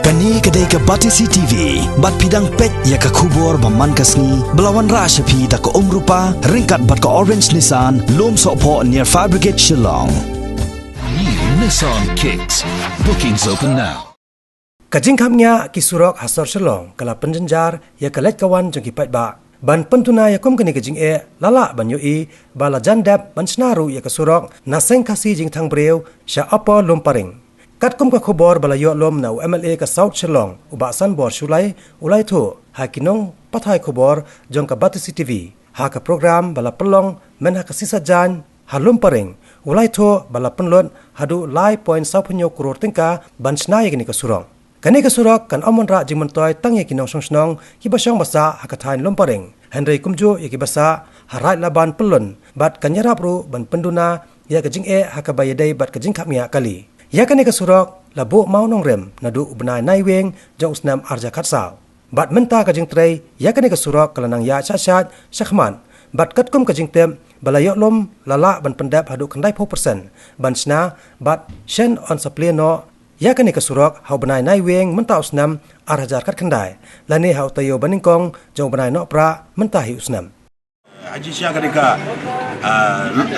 Kani kedai ke Batisi TV, bat pidang pet ya ke kubur baman kasni, belawan rasyapi tak ke rupa, ringkat bat ke Orange Nissan, lom sokpo near Fire Brigade Shillong. New Nissan Kicks. Bookings open now. Kajing kamnya kisurok hasor Shillong, kala penjenjar ya kelet kawan jengki pet ba. Ban pentuna ya kum kani kajing lala ban yoi, bala jandap ban senaru ya kesurok, naseng kasih jing tang breu, sya apa lom paring. Kat kum ka khobor bala yo lom na MLA ka South Shillong ubasan bor shulai ulai thu ha kinong pathai khobor jong ka Batisi TV ha ka program bala pelong men ha ka sisa jan ha lom paring ulai thu bala penlot hadu lai point 9 crore tingka ban snai kini ka surong kani ka surak kan amon ra jing mentoy tang ye kinong song ki basong basa ha ka thain lom paring Henry kumjo ye ki basa ha rai laban pelon bat kanyarap ru ban penduna ya ka jing ha ka bayadai bat ka jing khamia kali ya kani ka surok labo mau nong rem nadu ubnai nai weng jong snam arja khatsau bat menta ka jing trei ya kani ka surok kalanang ya chachat sakhman bat kat kum ka jing tem balayok lom lala ban pendap hadu kandai 4% ban sna bat shen on supply no ya kani ka surok hau benai nai weng menta usnam arhajar kat kandai lani hau tayo baningkong jong benai no pra menta hi usnam Haji Syah ketika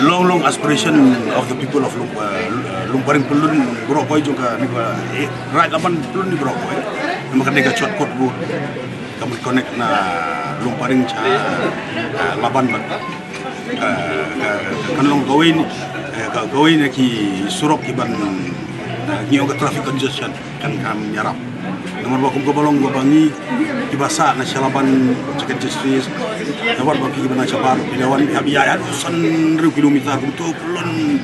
long aspiration of the people of Lumparing Pelun Borokoi juga right laban Pelun di Borokoi maka ketika shortcut bu kami connect na Lumparing cha laban kan long gawin ki surok iban ngiyo ka traffic congestion kan kam nyarap nomor bakum ko balong go bangi ibasa na sialaban chicken street dapat bagi ibana sabar pinawan biaya usan kilometer untuk Pelun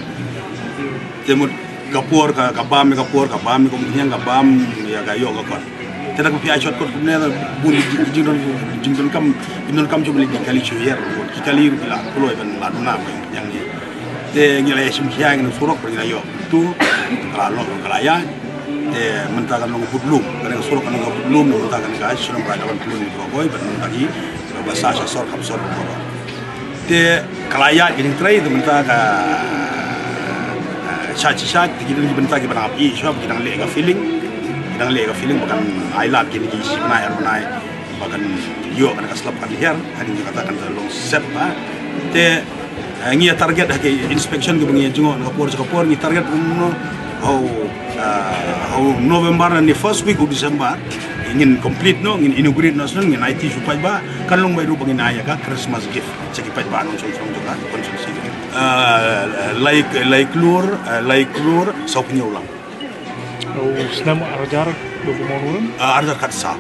temut kapur kabam kemudian kabam ya gayo kakon tidak piye shot kot ne bun jingdon kam coba lagi kali cuyer kali bila pulau kan laduna yang ni de ngilai simkia ngin surok pergi yo tu kalau kalaya de mentakan long budlum kan surok kan long budlum mentakan ga sulam peradaban Pelun ni Borokoi ban bagi bahasa sor kapsor de kalaya gini trai de mentakan chat kita ni bentar kita nak api sebab kita lega feeling bukan island kini isi benai bahkan yo kan kaslap kan hier hari ni katakan long set ba te ngia target ke inspection ke bengi jungo kapor ni target how November ni first week of December ingin complete no ingin inaugurate no ngin IT supaya ba kan long baru bangin aya ka Christmas gift cekipat ba non song juga konsumsi like lur saunya ulang Snam arjar 20 arjar katsa